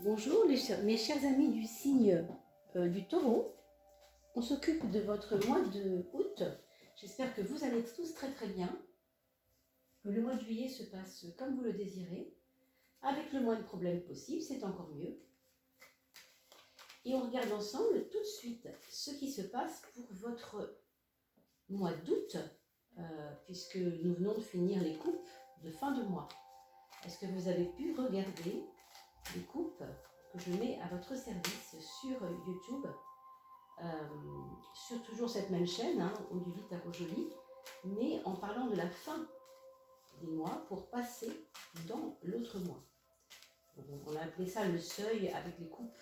Bonjour mes chers amis du signe du Taureau. On s'occupe de votre mois de août. J'espère que vous allez tous très très bien, que le mois de juillet se passe comme vous le désirez, avec le moins de problèmes possible, c'est encore mieux. Et on regarde ensemble tout de suite ce qui se passe pour votre mois d'août, puisque nous venons de finir les coupes de fin de mois. Est-ce que vous avez pu regarder les coupes que je mets à votre service sur YouTube, sur toujours cette même chaîne, Oduli Tarot Joli, mais en parlant de la fin des mois pour passer dans l'autre mois. Donc, on a appelé ça le seuil avec les coupes,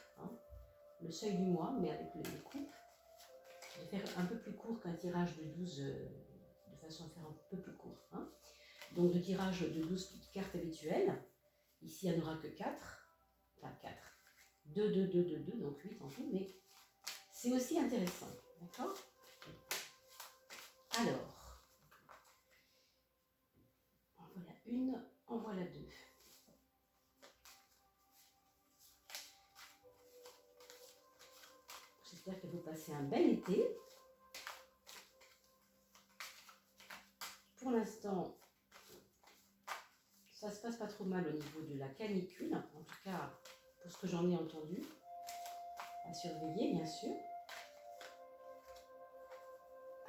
le seuil du mois, mais avec les coupes. Je vais faire un peu plus court qu'un tirage de 12, de façon à faire un peu plus court. Donc, de tirage de 12 cartes habituelles. Ici, il n'y en aura que 4. Enfin, 4. 2, 2, 2, 2, 2, donc 8 en tout, mais c'est aussi intéressant. D'accord? Alors, en voilà une, en voilà deux. J'espère que vous passez un bel été. Pour l'instant, ça se passe pas trop mal au niveau de la canicule, en tout cas pour ce que j'en ai entendu. À surveiller, bien sûr.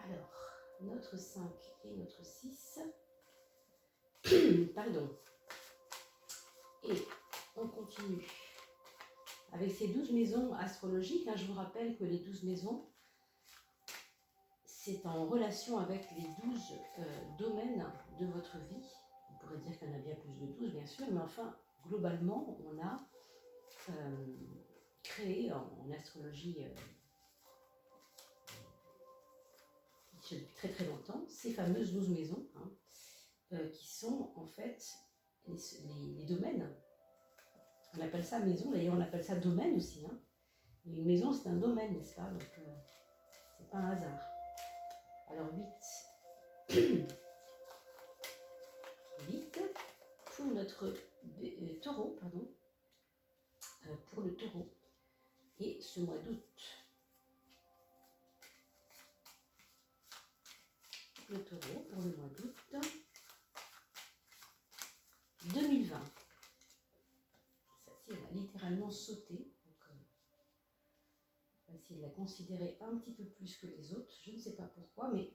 Alors, notre 5 et notre 6. Pardon. Et on continue avec ces 12 maisons astrologiques. Je vous rappelle que les 12 maisons, c'est en relation avec les 12 domaines de votre vie. On pourrait dire qu'il y en a bien plus de 12, bien sûr, mais enfin, globalement, on a créé en astrologie depuis très très longtemps ces fameuses 12 maisons qui sont en fait les domaines. On appelle ça maison, d'ailleurs on appelle ça domaine aussi. Une maison c'est un domaine, n'est-ce pas? Donc c'est pas un hasard. Alors 8. 8 pour notre taureau, pardon. Pour le taureau. Et ce mois d'août. Le taureau pour le mois d'août 2020. Celle-ci, elle a littéralement sauté. Donc, on va essayer de la considérer un petit peu plus que les autres. Je ne sais pas pourquoi, mais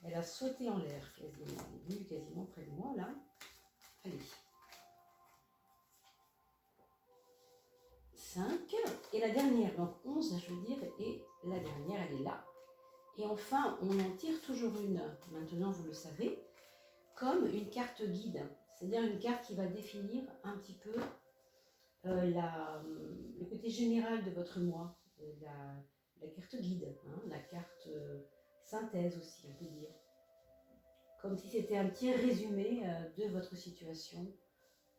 elle a sauté en l'air quasiment. Elle est venue quasiment près de moi, là. Allez. 5. Et la dernière, donc 11, je veux dire, et la dernière, elle est là. Et enfin, on en tire toujours une, maintenant vous le savez, comme une carte guide. C'est-à-dire une carte qui va définir un petit peu le côté général de votre mois. La carte guide, la carte synthèse aussi, on peut dire. Comme si c'était un petit résumé de votre situation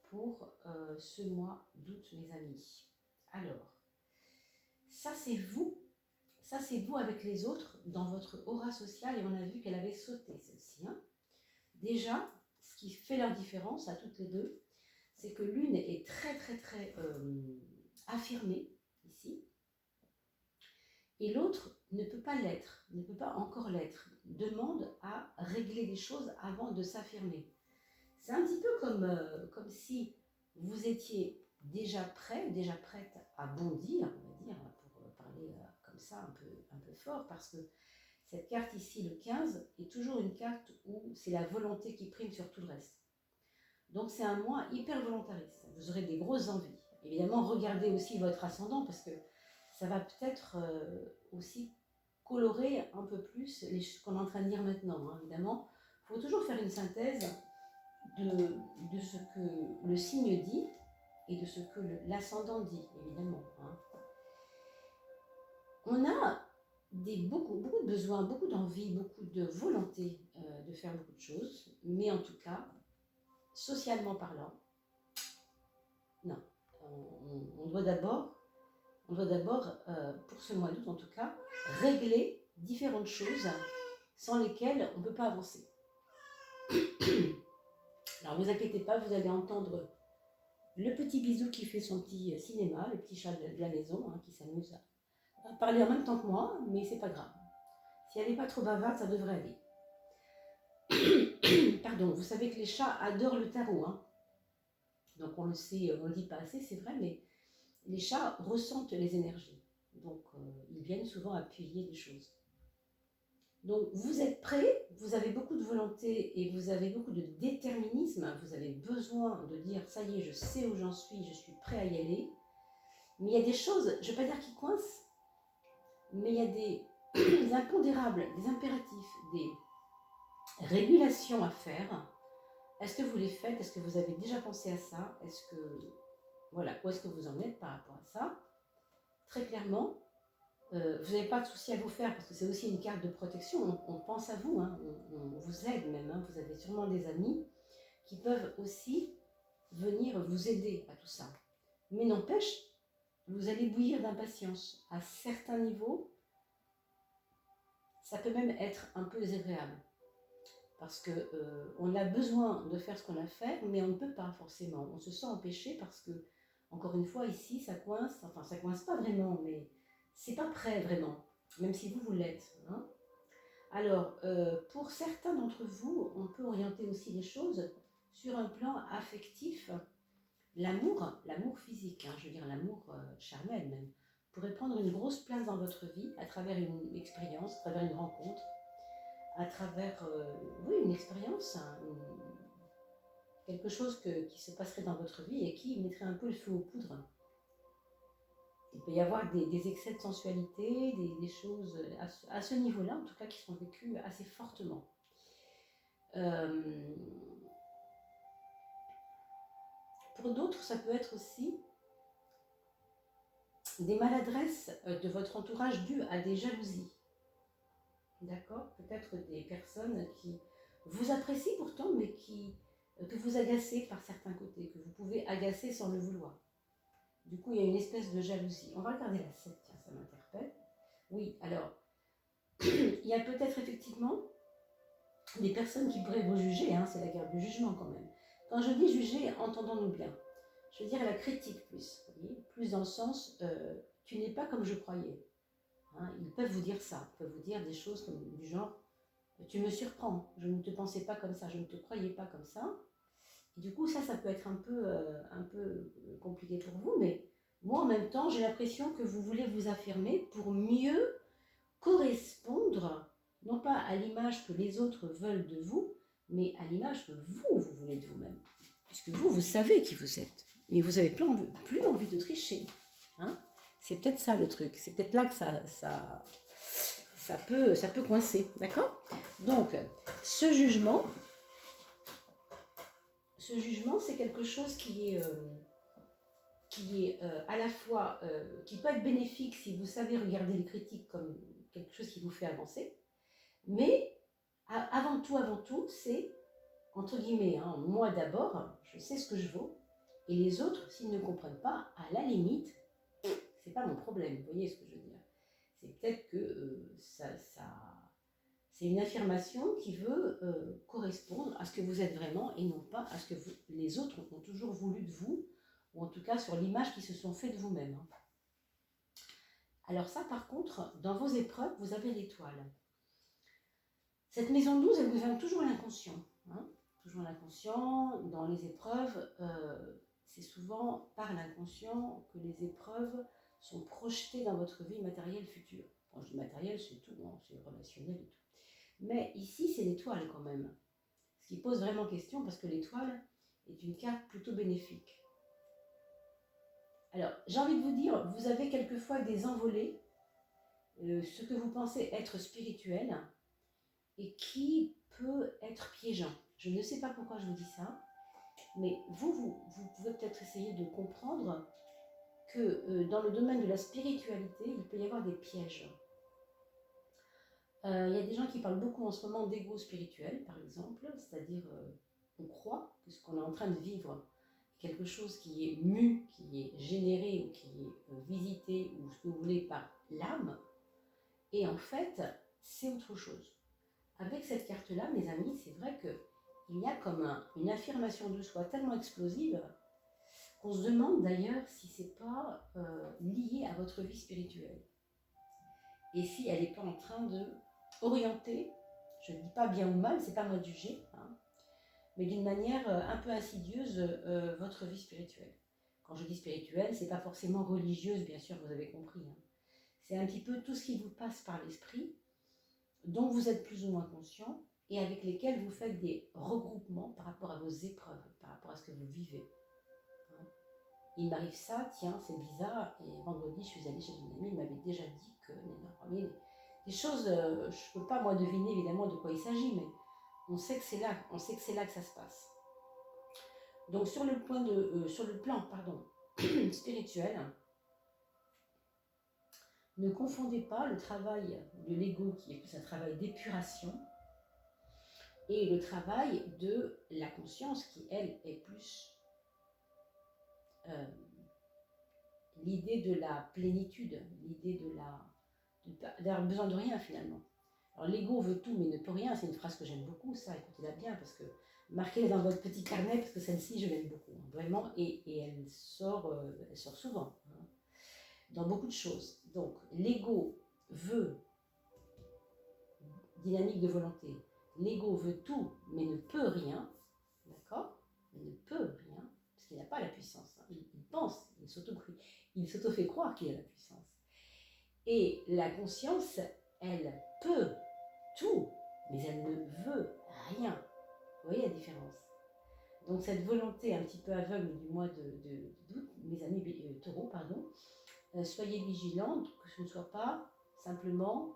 pour ce mois d'août, mes amis. Alors, ça c'est vous. Ça, c'est vous avec les autres dans votre aura sociale et on a vu qu'elle avait sauté celle-ci. Déjà, ce qui fait la différence à toutes les deux, c'est que l'une est très très très affirmée ici et l'autre ne peut pas l'être, ne peut pas encore l'être. Demande à régler des choses avant de s'affirmer. C'est un petit peu comme si vous étiez déjà prêt, déjà prête à bondir, on va dire, pour parler comme ça un peu fort, parce que cette carte ici, le 15, est toujours une carte où c'est la volonté qui prime sur tout le reste. Donc c'est un mois hyper volontariste, vous aurez des grosses envies. Évidemment, regardez aussi votre ascendant, parce que ça va peut-être aussi colorer un peu plus ce qu'on est en train de dire maintenant. Évidemment, il faut toujours faire une synthèse de ce que le signe dit et de ce que l'ascendant dit, évidemment. On a beaucoup de besoins, beaucoup d'envie, beaucoup de volonté de faire beaucoup de choses, mais en tout cas, socialement parlant, non. On doit d'abord, pour ce mois d'août en tout cas, régler différentes choses sans lesquelles on ne peut pas avancer. Alors, ne vous inquiétez pas, vous allez entendre le petit bisou qui fait son petit cinéma, le petit chat de la maison, hein, qui s'amuse à parler en même temps que moi, mais c'est pas grave. Si elle n'est pas trop bavarde, ça devrait aller. Pardon, vous savez que les chats adorent le tarot, hein. Donc on le sait, on ne le dit pas assez, c'est vrai, mais les chats ressentent les énergies. Donc ils viennent souvent appuyer les choses. Donc vous êtes prêts, vous avez beaucoup de volonté et vous avez beaucoup de déterminisme. Vous avez besoin de dire, ça y est, je sais où j'en suis, je suis prêt à y aller. Mais il y a des choses, je ne vais pas dire qui coincent, mais il y a des impondérables, des impératifs, des régulations à faire. Est-ce que vous les faites? Est-ce que vous avez déjà pensé à ça? Est-ce que, voilà, où est-ce que vous en êtes par rapport à ça? Très clairement, vous n'avez pas de souci à vous faire parce que c'est aussi une carte de protection. On pense à vous, hein, on vous aide même. Hein, vous avez sûrement des amis qui peuvent aussi venir vous aider à tout ça. Mais n'empêche, vous allez bouillir d'impatience. À certains niveaux, ça peut même être un peu désagréable. Parce qu'on a besoin de faire ce qu'on a fait, mais on ne peut pas forcément. On se sent empêché parce que, encore une fois, ici, ça coince. Enfin, ça coince pas vraiment, mais c'est pas prêt vraiment, même si vous l'êtes. Hein. Alors, pour certains d'entre vous, on peut orienter aussi les choses sur un plan affectif. L'amour physique, hein, je veux dire l'amour charnel même, pourrait prendre une grosse place dans votre vie à travers une expérience, à travers une rencontre, à travers oui, une expérience, hein, quelque chose qui se passerait dans votre vie et qui mettrait un peu le feu aux poudres. Il peut y avoir des excès de sensualité, des choses à ce niveau-là, en tout cas, qui sont vécues assez fortement. Pour d'autres, ça peut être aussi des maladresses de votre entourage dues à des jalousies. D'accord? Peut-être des personnes qui vous apprécient pourtant, mais que vous agacez par certains côtés, que vous pouvez agacer sans le vouloir. Du coup, il y a une espèce de jalousie. On va regarder la 7, tiens, ça m'interpelle. Oui, alors, il y a peut-être effectivement des personnes qui pourraient vous juger, hein, c'est la guerre du jugement quand même. Quand je dis juger, entendons-nous bien. Je veux dire la critique plus, vous voyez, plus dans le sens, tu n'es pas comme je croyais. Hein, ils peuvent vous dire ça, ils peuvent vous dire des choses comme du genre, tu me surprends, je ne te pensais pas comme ça, je ne te croyais pas comme ça. Et du coup, ça peut être un peu compliqué pour vous, mais moi, en même temps, j'ai l'impression que vous voulez vous affirmer pour mieux correspondre, non pas à l'image que les autres veulent de vous, mais à l'image que vous voulez de vous-même. Puisque vous savez qui vous êtes, mais vous n'avez plus envie de tricher. Hein, c'est peut-être ça le truc, c'est peut-être là que ça peut coincer, d'accord? Donc, ce jugement, c'est quelque chose qui est à la fois, qui peut être bénéfique si vous savez regarder les critiques comme quelque chose qui vous fait avancer, mais avant tout, c'est, entre guillemets, hein, moi d'abord, je sais ce que je vaux, et les autres, s'ils ne comprennent pas, à la limite, c'est pas mon problème, vous voyez ce que je veux dire. C'est peut-être que c'est une affirmation qui veut correspondre à ce que vous êtes vraiment et non pas à ce que les autres ont toujours voulu de vous, ou en tout cas sur l'image qu'ils se sont fait de vous-même. Hein. Alors ça, par contre, dans vos épreuves, vous avez l'étoile. Cette maison 12, elle gouverne toujours l'inconscient. Hein, toujours l'inconscient. Dans les épreuves, c'est souvent par l'inconscient que les épreuves sont projetées dans votre vie matérielle future. Quand je dis matériel, c'est tout, hein, c'est relationnel et tout. Mais ici, c'est l'étoile quand même. Ce qui pose vraiment question parce que l'étoile est une carte plutôt bénéfique. Alors, j'ai envie de vous dire, vous avez quelquefois des envolées, ce que vous pensez être spirituel, et qui peut être piégeant. Je ne sais pas pourquoi je vous dis ça, mais vous pouvez peut-être essayer de comprendre que dans le domaine de la spiritualité, il peut y avoir des pièges. Il y a des gens qui parlent beaucoup en ce moment d'ego spirituel, par exemple, c'est-à-dire on croit que ce qu'on est en train de vivre, quelque chose qui est mu, qui est généré ou qui est visité, ou ce que vous voulez, par l'âme, et en fait, c'est autre chose. Avec cette carte-là, mes amis, c'est vrai qu'il y a comme une affirmation de soi tellement explosive On se demande d'ailleurs si c'est pas lié à votre vie spirituelle. Et si elle n'est pas en train de orienter, je ne dis pas bien ou mal, c'est pas moi de juger, hein, mais d'une manière un peu insidieuse, votre vie spirituelle. Quand je dis spirituelle, c'est pas forcément religieuse, bien sûr, vous avez compris. Hein. C'est un petit peu tout ce qui vous passe par l'esprit, dont vous êtes plus ou moins conscient, et avec lesquels vous faites des regroupements par rapport à vos épreuves, par rapport à ce que vous vivez. Hein. Il m'arrive ça, tiens, c'est bizarre, et vendredi, je suis allée chez une amie, elle m'avait déjà dit que... des choses, je ne peux pas moi deviner évidemment de quoi il s'agit, mais on sait que c'est là que ça se passe. Donc sur le plan spirituel, ne confondez pas le travail de l'ego qui est plus un travail d'épuration et le travail de la conscience qui elle est plus l'idée de la plénitude, l'idée d'avoir besoin de rien finalement. Alors l'ego veut tout mais ne peut rien, c'est une phrase que j'aime beaucoup, ça, écoutez-la bien parce que marquez-la dans votre petit carnet parce que celle-ci je l'aime beaucoup, hein, vraiment, et elle sort souvent, hein, dans beaucoup de choses. Donc l'ego veut dynamique de volonté, l'ego veut tout mais ne peut rien, d'accord? Il ne peut rien parce qu'il n'a pas la puissance, hein. Il pense, il s'auto-fait croire qu'il a la puissance. Et la conscience, elle peut tout, mais elle ne veut rien. Vous voyez la différence? Donc cette volonté un petit peu aveugle du mois d'août, mes amis taureaux, pardon, soyez vigilants que ce ne soit pas simplement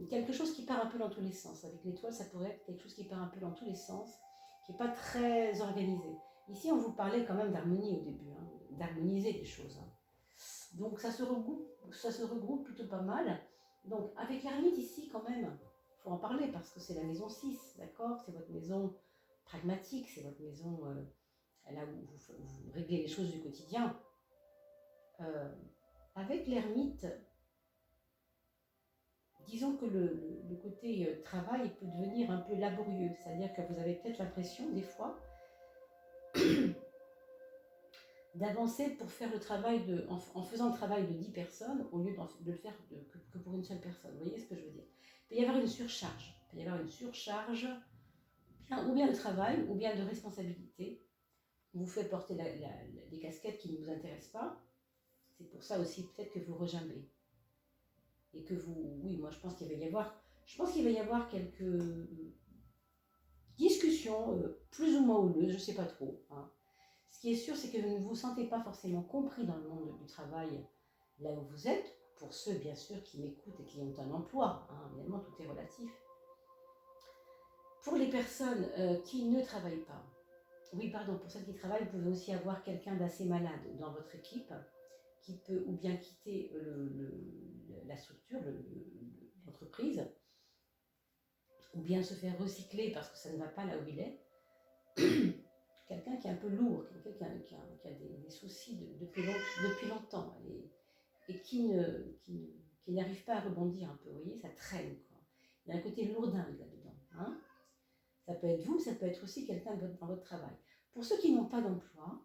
quelque chose qui part un peu dans tous les sens. Avec l'étoile, ça pourrait être quelque chose qui part un peu dans tous les sens, qui n'est pas très organisé. Ici, on vous parlait quand même d'harmonie au début, hein, d'harmoniser les choses. Hein. Donc ça se regroupe plutôt pas mal. Donc avec l'ermite ici quand même, il faut en parler parce que c'est la maison 6, d'accord? C'est votre maison pragmatique, c'est votre maison là où vous réglez les choses du quotidien. Avec l'ermite, disons que le côté travail peut devenir un peu laborieux, c'est-à-dire que vous avez peut-être l'impression des fois d'avancer pour faire le travail en faisant le travail de 10 personnes au lieu de le faire que pour une seule personne. Vous voyez ce que je veux dire? Il peut y avoir une surcharge. Il peut y avoir une surcharge, ou bien de travail, ou bien de responsabilité. On vous fait porter des casquettes qui ne vous intéressent pas. C'est pour ça aussi peut-être que vous regimbez. Et que oui, moi je pense qu'il va y avoir quelques discussions plus ou moins houleuses, je ne sais pas trop. Hein. Ce qui est sûr, c'est que vous ne vous sentez pas forcément compris dans le monde du travail là où vous êtes, pour ceux bien sûr qui m'écoutent et qui ont un emploi, hein, évidemment tout est relatif. Pour les personnes qui ne travaillent pas, pour celles qui travaillent, vous pouvez aussi avoir quelqu'un d'assez malade dans votre équipe qui peut ou bien quitter la structure, l'entreprise, ou bien se faire recycler parce que ça ne va pas là où il est. Quelqu'un qui est un peu lourd, quelqu'un qui a des soucis depuis longtemps et qui n'arrive pas à rebondir un peu, vous voyez, ça traîne, quoi. Il y a un côté lourdingue là-dedans. Hein. Ça peut être vous, ça peut être aussi quelqu'un dans votre travail. Pour ceux qui n'ont pas d'emploi,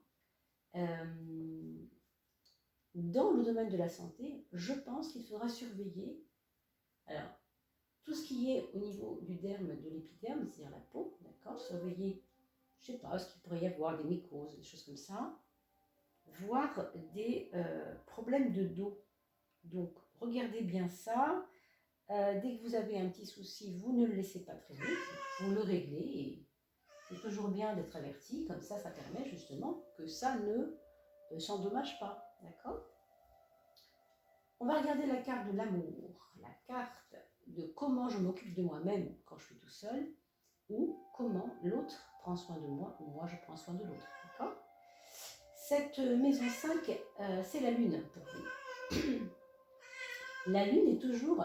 dans le domaine de la santé, je pense qu'il faudra surveiller alors, tout ce qui est au niveau du derme, de l'épiderme, c'est-à-dire la peau, d'accord, surveiller, je ne sais pas, ce qu'il pourrait y avoir, des mycoses, des choses comme ça, voire des problèmes de dos. Donc, regardez bien ça. Dès que vous avez un petit souci, vous ne le laissez pas traîner, vous le réglez. Et c'est toujours bien d'être averti, comme ça permet justement que ça ne s'endommage pas, d'accord? On va regarder la carte de l'amour, la carte de comment je m'occupe de moi-même quand je suis tout seul, ou comment l'autre prend soin de moi, ou moi je prends soin de l'autre, d'accord? Cette maison 5, c'est la lune pour vous. La lune est toujours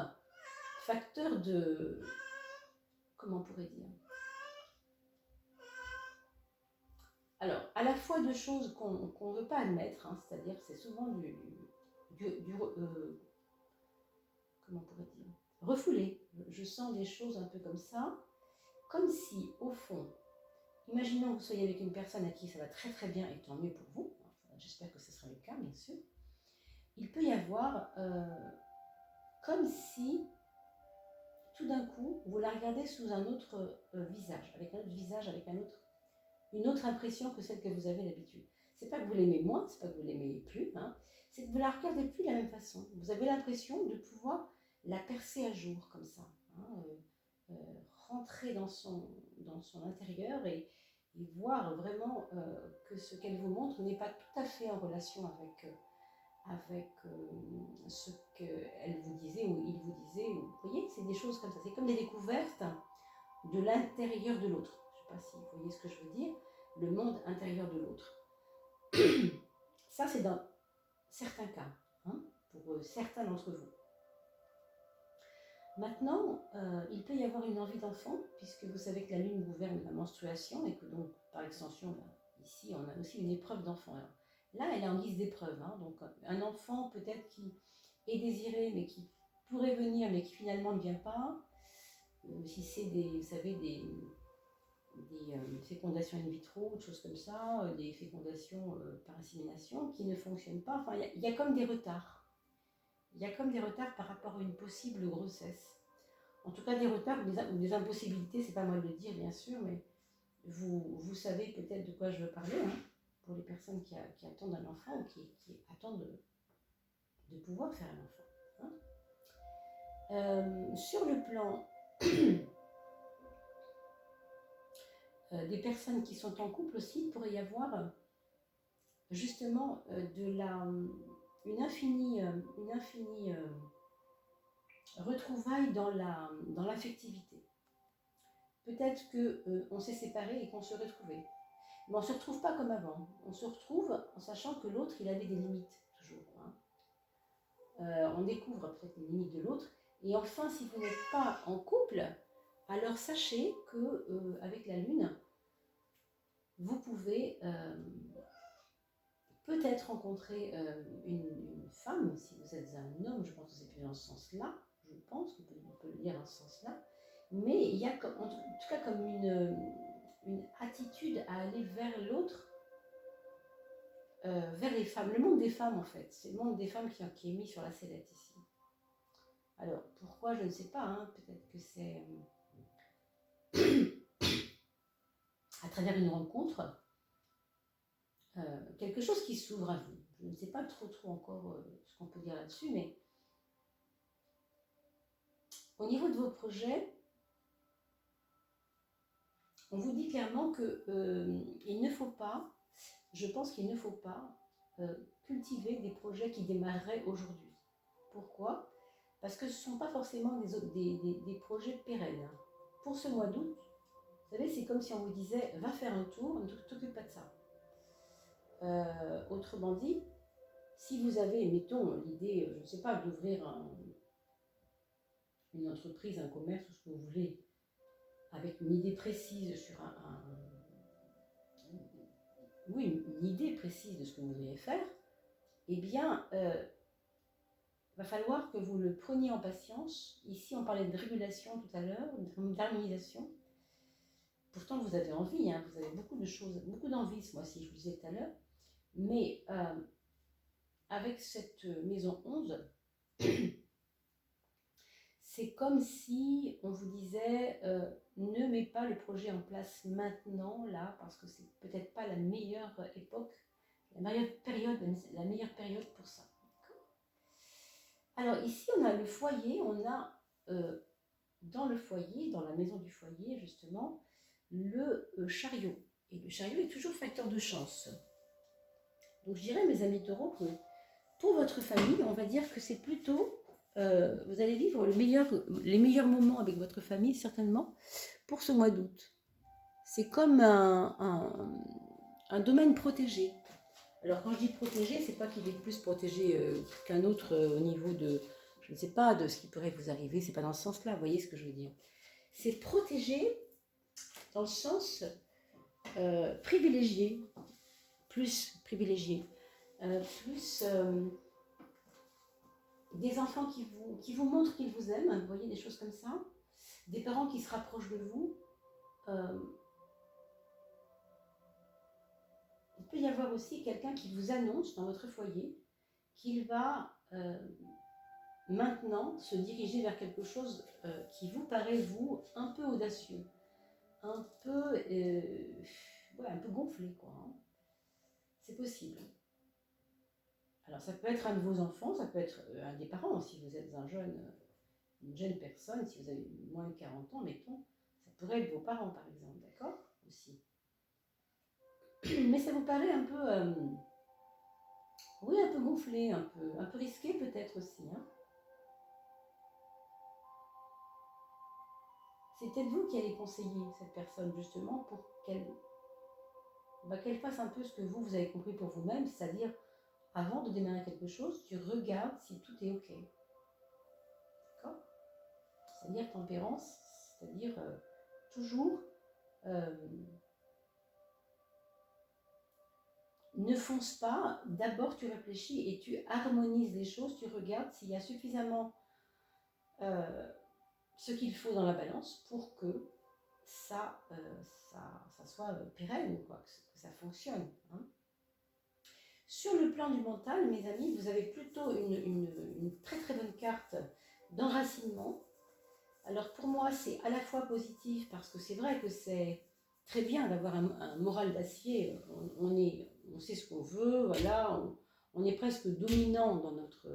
facteur de... Comment on pourrait dire? Alors, à la fois de choses qu'on ne veut pas admettre, hein, c'est-à-dire c'est souvent comment on pourrait dire? Refoulé. Je sens des choses un peu comme ça, comme si, au fond, imaginons que vous soyez avec une personne à qui ça va très très bien, et tant mieux pour vous, enfin, j'espère que ce sera le cas, bien sûr. Il peut y avoir comme si, tout d'un coup, vous la regardez sous un autre visage, avec un autre visage, avec une autre impression que celle que vous avez d'habitude. C'est pas que vous l'aimez moins, c'est pas que vous l'aimez plus, hein, c'est que vous la regardez plus de la même façon. Vous avez l'impression de pouvoir la percer à jour, comme ça, hein, rentrer dans son intérieur et voir vraiment que ce qu'elle vous montre n'est pas tout à fait en relation avec ce qu'elle vous disait ou il vous disait. Vous voyez, c'est des choses comme ça. C'est comme des découvertes de l'intérieur de l'autre. Je ne sais pas si vous voyez ce que je veux dire. Le monde intérieur de l'autre. Ça, c'est dans certains cas, hein, pour certains d'entre vous. Maintenant, il peut y avoir une envie d'enfant, puisque vous savez que la lune gouverne la menstruation et que donc, par extension, ici, on a aussi une épreuve d'enfant. Alors, là, elle est en guise d'épreuve, hein, donc un enfant peut-être qui est désiré, mais qui pourrait venir, mais qui finalement ne vient pas. Si c'est vous savez, des fécondations in vitro, des choses comme ça, des fécondations par insémination qui ne fonctionnent pas. Enfin, il y a comme des retards. Il y a comme des retards par rapport à une possible grossesse. En tout cas, des retards ou des impossibilités, c'est pas moi de le dire, bien sûr, mais vous savez peut-être de quoi je veux parler, hein, pour les personnes qui attendent un enfant ou qui attendent de pouvoir faire un enfant. Hein. Sur le plan des personnes qui sont en couple aussi, il pourrait y avoir justement une infinie retrouvailles dans l'affectivité. Peut-être qu'on s'est séparés et qu'on se retrouvait. Mais on ne se retrouve pas comme avant. On se retrouve en sachant que l'autre, il avait des limites, toujours. Hein. On découvre peut-être les limites de l'autre. Et enfin, si vous n'êtes pas en couple, alors sachez qu'avec la lune, vous pouvez peut-être rencontrer une femme, si vous êtes un homme, je pense que c'est plus dans ce sens-là, je pense qu'on peut le lire dans ce sens-là, mais il y a en tout cas comme une attitude à aller vers l'autre, vers les femmes, le monde des femmes en fait, c'est le monde des femmes qui est mis sur la sellette ici. Alors pourquoi, je ne sais pas, hein, peut-être que c'est à travers une rencontre, quelque chose qui s'ouvre à vous. Je ne sais pas trop encore ce qu'on peut dire là-dessus, mais au niveau de vos projets, on vous dit clairement qu'il ne faut pas, je pense qu'il ne faut pas cultiver des projets qui démarreraient aujourd'hui. Pourquoi ? Parce que ce ne sont pas forcément des projets pérennes. Pour ce mois d'août, vous savez, c'est comme si on vous disait « va faire un tour, ne t'occupe pas de ça ». Autrement dit, si vous avez, mettons, l'idée, je ne sais pas, d'ouvrir une entreprise, un commerce ou ce que vous voulez, avec une idée précise sur une idée précise de ce que vous voudriez faire, eh bien, va falloir que vous le preniez en patience. Ici, on parlait de régulation tout à l'heure, d'harmonisation. Pourtant, vous avez envie, hein, vous avez beaucoup de choses, beaucoup d'envie ce mois-ci, je vous disais tout à l'heure. Mais avec cette maison 11, c'est comme si on vous disait ne mets pas le projet en place maintenant, là, parce que c'est peut-être pas la meilleure époque, la meilleure période pour ça. Alors ici, on a le foyer, on a dans le foyer, dans la maison du foyer, justement, le chariot. Et le chariot est toujours facteur de chance. Donc je dirais, mes amis taureaux, que pour votre famille, on va dire que c'est plutôt, vous allez vivre les meilleurs moments avec votre famille, certainement, pour ce mois d'août. C'est comme un domaine protégé. Alors quand je dis protégé, c'est pas qu'il est plus protégé qu'un autre au niveau de, je ne sais pas, de ce qui pourrait vous arriver, c'est pas dans ce sens-là, vous voyez ce que je veux dire. C'est protégé dans le sens privilégié, plus privilégié, plus des enfants qui vous montrent qu'ils vous aiment, vous voyez, des choses comme ça, des parents qui se rapprochent de vous, peut y avoir aussi quelqu'un qui vous annonce dans votre foyer qu'il va maintenant se diriger vers quelque chose qui vous paraît, vous, un peu audacieux, un peu, ouais, un peu gonflé, quoi. Hein. C'est possible. Alors, ça peut être un de vos enfants, ça peut être un des parents, si vous êtes une jeune personne, si vous avez moins de 40 ans, mettons, ça pourrait être vos parents, par exemple, d'accord? Aussi. Mais ça vous paraît un peu, oui, un peu gonflé, un peu risqué peut-être aussi, hein? C'est peut-être vous qui allez conseiller cette personne justement pour qu'elle fasse un peu ce que vous avez compris pour vous-même, c'est-à-dire avant de démarrer quelque chose, tu regardes si tout est OK. D'accord? C'est-à-dire tempérance, c'est-à-dire toujours ne fonce pas, d'abord tu réfléchis et tu harmonises les choses, tu regardes s'il y a suffisamment ce qu'il faut dans la balance pour que ça soit pérenne, quoi, que ça fonctionne. Hein. Sur le plan du mental, mes amis, vous avez plutôt une très très bonne carte d'enracinement. Alors pour moi, c'est à la fois positif parce que c'est vrai que c'est très bien d'avoir un moral d'acier. On sait ce qu'on veut, voilà, on est presque dominant dans notre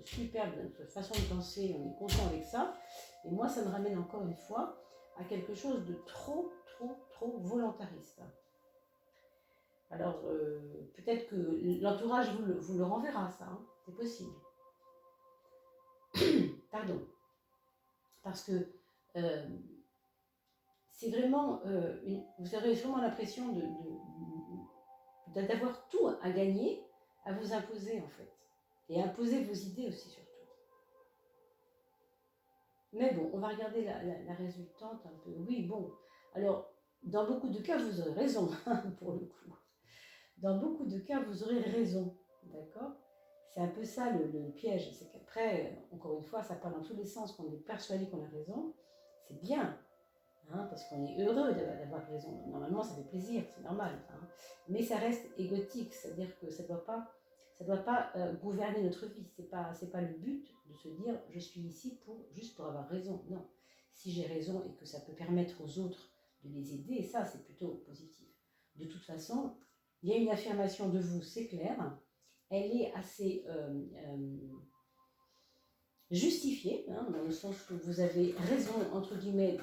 superbe, dans notre façon de penser, on est content avec ça. Et moi, ça me ramène encore une fois à quelque chose de trop volontariste. Alors, peut-être que l'entourage vous le renverra, ça, hein, c'est possible. Pardon. Parce que c'est vraiment, vous aurez vraiment l'impression d'avoir tout à gagner, à vous imposer en fait. Et à imposer vos idées aussi surtout. Mais bon, on va regarder la résultante un peu. Oui, bon. Alors, dans beaucoup de cas, vous aurez raison, pour le coup. Dans beaucoup de cas, vous aurez raison, d'accord? C'est un peu ça le piège, c'est qu'après, encore une fois, ça part dans tous les sens, qu'on est persuadé qu'on a raison, c'est bien, hein, parce qu'on est heureux d'avoir raison. Normalement, ça fait plaisir, c'est normal, hein, mais ça reste égotique, c'est-à-dire que ça ne doit pas gouverner notre vie. C'est pas le but de se dire je suis ici juste pour avoir raison. Non, si j'ai raison et que ça peut permettre aux autres de les aider, ça c'est plutôt positif. De toute façon, il y a une affirmation de vous, c'est clair. Elle est assez justifiée, hein, dans le sens où vous avez raison, entre guillemets,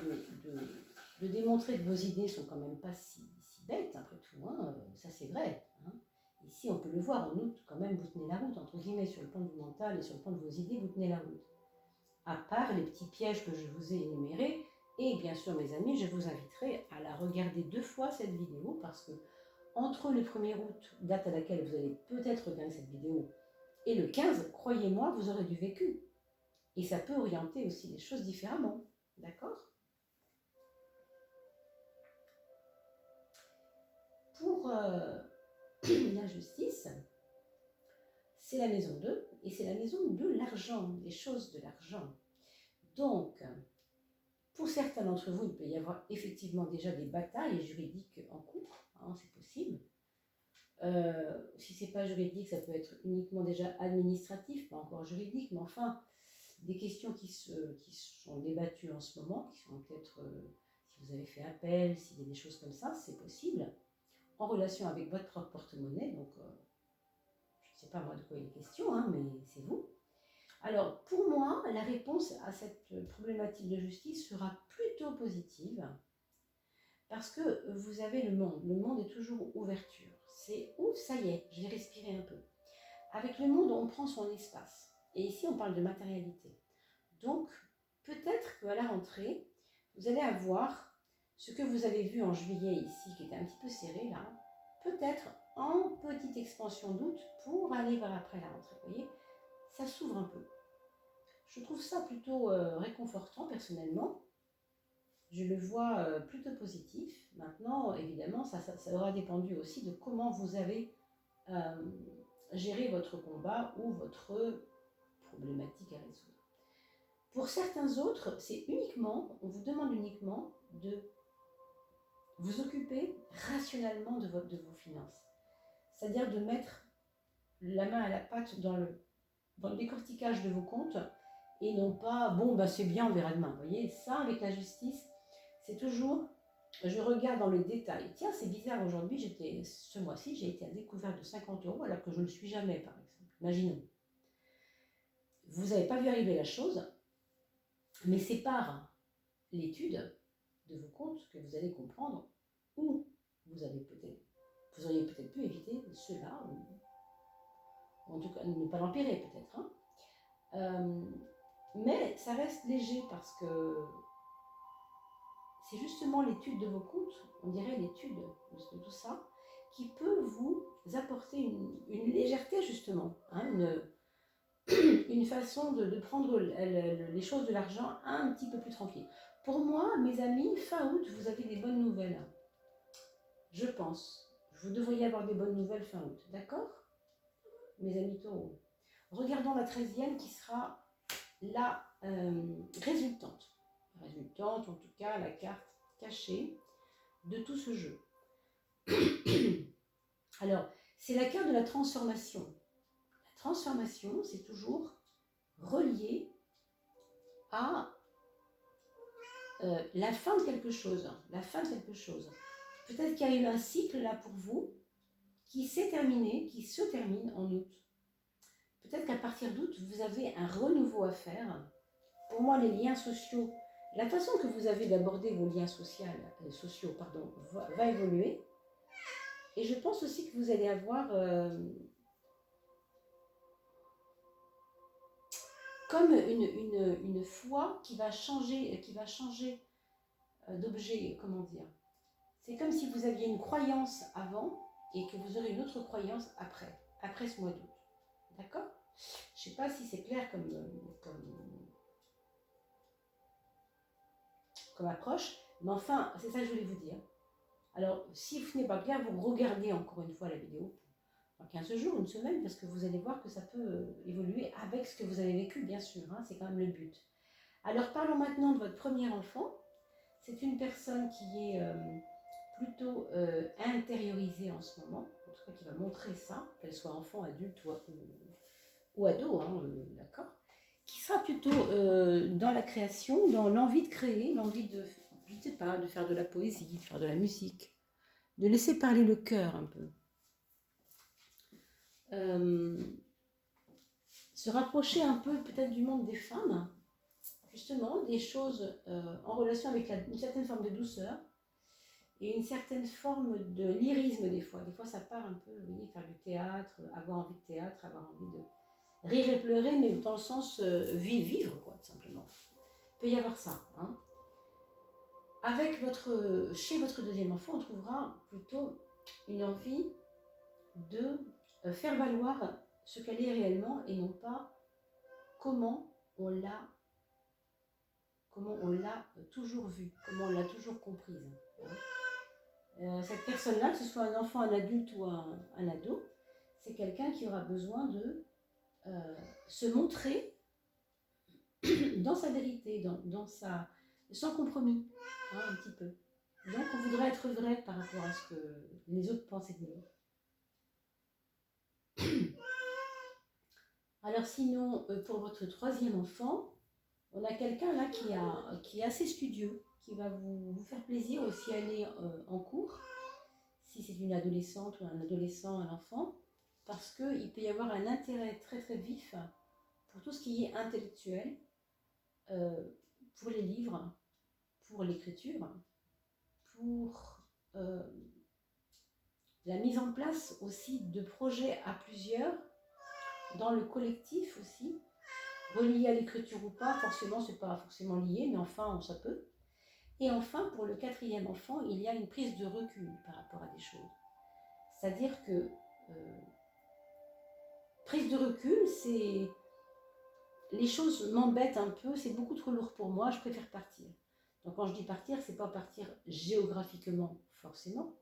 de démontrer que vos idées sont quand même pas si bêtes, après tout. Hein, ça, c'est vrai. Hein. Ici, on peut le voir, en outre, quand même, vous tenez la route, entre guillemets, sur le plan du mental et sur le plan de vos idées, vous tenez la route. À part les petits pièges que je vous ai énumérés, et bien sûr, mes amis, je vous inviterai à la regarder 2 fois, cette vidéo, parce que entre le 1er août, date à laquelle vous allez peut-être regarder cette vidéo, et le 15, croyez-moi, vous aurez du vécu. Et ça peut orienter aussi les choses différemment. D'accord? Pour la justice, c'est la maison 2, et c'est la maison de l'argent, des choses de l'argent. Donc, pour certains d'entre vous, il peut y avoir effectivement déjà des batailles juridiques en cours, hein, c'est possible. Si ce n'est pas juridique, ça peut être uniquement déjà administratif, pas encore juridique, mais enfin, des questions qui sont débattues en ce moment, qui sont peut-être, si vous avez fait appel, s'il y a des choses comme ça, c'est possible, en relation avec votre propre porte-monnaie, donc je ne sais pas moi de quoi il est question, hein, mais c'est vous. Alors, pour moi, la réponse à cette problématique de justice sera plutôt positive, parce que vous avez le monde. Le monde est toujours ouverture. C'est ouf, ça y est, je vais respirer un peu. Avec le monde, on prend son espace. Et ici, on parle de matérialité. Donc, peut-être qu'à la rentrée, vous allez avoir ce que vous avez vu en juillet ici, qui était un petit peu serré là, peut-être en petite expansion d'août pour aller vers après la rentrée. Vous voyez, ça s'ouvre un peu. Je trouve ça plutôt réconfortant personnellement. Je le vois plutôt positif. Maintenant, évidemment, ça aura dépendu aussi de comment vous avez géré votre combat ou votre problématique à résoudre. Pour certains autres, on vous demande uniquement de vous occuper rationnellement de vos finances. c'est-à-dire de mettre la main à la pâte dans le décortiquage de vos comptes et non pas, bon, bah, c'est bien, on verra demain. Vous voyez, ça, avec la justice, c'est toujours, je regarde dans le détail. Tiens, c'est bizarre, aujourd'hui, ce mois-ci, j'ai été à découvert de 50 € alors que je ne le suis jamais, par exemple. Imaginons. Vous n'avez pas vu arriver la chose, mais c'est par l'étude de vos comptes que vous allez comprendre où vous auriez peut-être pu éviter cela, ou en tout cas ne pas l'empirer peut-être. Mais ça reste léger parce que c'est justement l'étude de vos comptes, on dirait l'étude de tout ça, qui peut vous apporter une légèreté justement, une façon de prendre les choses de l'argent un petit peu plus tranquille. Pour moi, mes amis, fin août, vous avez des bonnes nouvelles. Je pense. Vous devriez avoir des bonnes nouvelles fin août, d'accord? Mes amis taureaux. Regardons la 13e qui sera la résultante. Résultante, en tout cas, la carte cachée de tout ce jeu. Alors, c'est la carte de la transformation. La transformation, c'est toujours relié à la fin de quelque chose. La fin de quelque chose. Peut-être qu'il y a eu un cycle là pour vous qui s'est terminé, qui se termine en août. Peut-être qu'à partir d'août, vous avez un renouveau à faire. Pour moi, les liens sociaux, la façon que vous avez d'aborder vos liens sociaux va évoluer. Et je pense aussi que vous allez avoir comme une foi qui va changer d'objet, comment dire. C'est comme si vous aviez une croyance avant et que vous aurez une autre croyance après ce mois d'août. D'accord? Je ne sais pas si c'est clair comme approche, mais enfin, c'est ça que je voulais vous dire. Alors, si ce n'est pas clair, vous regardez encore une fois la vidéo dans 15 jours, une semaine, parce que vous allez voir que ça peut évoluer avec ce que vous avez vécu, bien sûr, c'est quand même le but. Alors, parlons maintenant de votre premier enfant. C'est une personne qui est plutôt intériorisée en ce moment, en tout cas qui va montrer ça, qu'elle soit enfant, adulte ou ado, d'accord, qui sera plutôt dans la création, dans l'envie de créer, l'envie de, je ne sais pas, de faire de la poésie, de faire de la musique, de laisser parler le cœur un peu. Se rapprocher un peu peut-être du monde des femmes, justement, des choses en relation avec une certaine forme de douceur et une certaine forme de lyrisme des fois. Des fois ça part un peu, vous voyez, faire du théâtre, avoir envie de théâtre, avoir envie de rire et pleurer, mais dans le sens vivre, quoi, tout simplement. Il peut y avoir ça. Chez votre deuxième enfant, on trouvera plutôt une envie de faire valoir ce qu'elle est réellement et non pas comment on l'a toujours vue, comment on l'a toujours comprise. Cette personne-là, que ce soit un enfant, un adulte ou un ado, c'est quelqu'un qui aura besoin de se montrer dans sa vérité, sans compromis, un petit peu. Donc on voudrait être vrai par rapport à ce que les autres pensaient de nous. Alors sinon, pour votre troisième enfant, on a quelqu'un là qui est assez studieux, qui va vous faire plaisir aussi aller en cours, si c'est une adolescente ou un adolescent, un enfant, parce qu'il peut y avoir un intérêt très très vif pour tout ce qui est intellectuel, pour les livres, pour l'écriture, pour la mise en place aussi de projets à plusieurs, dans le collectif aussi, relié à l'écriture ou pas, forcément c'est pas forcément lié, mais enfin ça peut. Et enfin, pour le quatrième enfant, il y a une prise de recul par rapport à des choses. C'est-à-dire que prise de recul, c'est les choses m'embêtent un peu, c'est beaucoup trop lourd pour moi, je préfère partir. Donc quand je dis partir, c'est pas partir géographiquement forcément.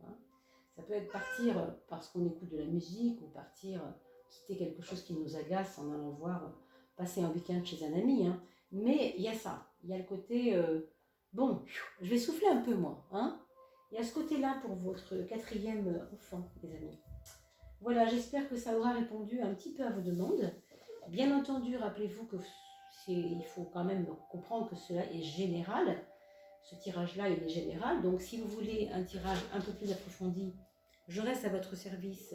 Ça peut être partir parce qu'on écoute de la musique ou partir quitter quelque chose qui nous agace en allant passer un week-end chez un ami. Mais il y a ça, il y a le côté bon, je vais souffler un peu moi. Il y a ce côté-là pour votre quatrième enfant, les amis. Voilà, j'espère que ça aura répondu un petit peu à vos demandes. Bien entendu, rappelez-vous que il faut quand même comprendre que cela est général. Ce tirage-là, il est général. Donc, si vous voulez un tirage un peu plus approfondi, je reste à votre service.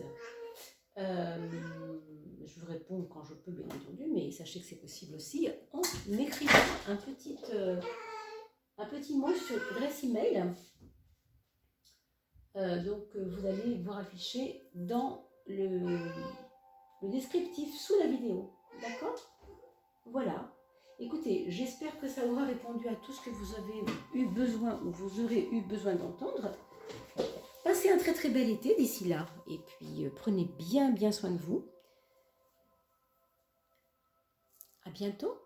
Je vous réponds quand je peux, bien entendu, mais sachez que c'est possible aussi en m'écrivant un petit mot sur l'adresse email. Donc, vous allez voir afficher dans le descriptif sous la vidéo. D'accord? Voilà. Écoutez, j'espère que ça aura répondu à tout ce que vous avez eu besoin ou vous aurez eu besoin d'entendre. Passez un très très bel été d'ici là. Et puis, prenez bien soin de vous. À bientôt.